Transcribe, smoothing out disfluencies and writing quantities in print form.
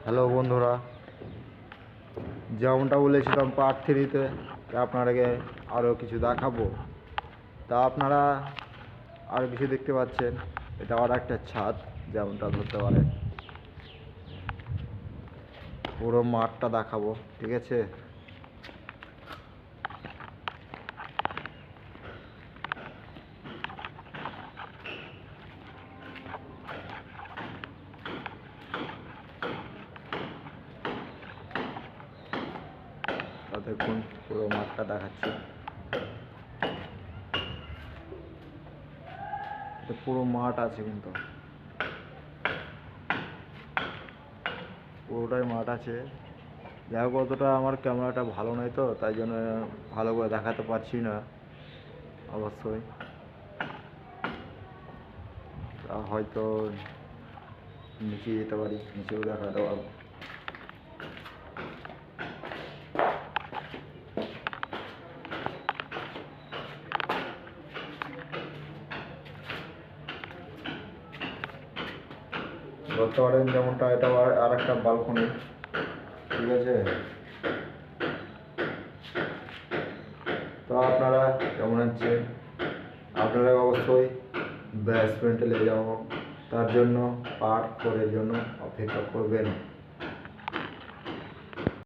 Hello বন্ধুরা, যেমনটা বলেছিলাম পার্ট থ্রিতে আপনাদেরকে আরও কিছু দেখাবো। তা আপনারা আরও কিছু দেখতে পাচ্ছেন, এটা আর একটা ছাদ, যেমনটা ধরতে পারেন। পুরো মাঠটা দেখাবো, ঠিক আছে? তা দেখুন, পুরো মাঠটা দেখাচ্ছি। এটা পুরো মাঠ আছে, কিন্তু পুরোটাই মাঠ আছে। যাই হোক, অতটা আমার ক্যামেরাটা ভালো নয়, তো তাই জন্য ভালো করে দেখাতে পারছি না। অবশ্যই হয়তো নিচে যেতে পারি, নিচেও দেখাতে পারবো। ধরতে পারেন যেমনটা, এটা আর একটা বালকনি, ঠিক আছে? তো আপনারা কেমন আছেন? আপনারা অবশ্যই বেসমেন্টে নিয়ে যাবো, তার জন্য পার্ট 4 এর জন্য অপেক্ষা করবেন।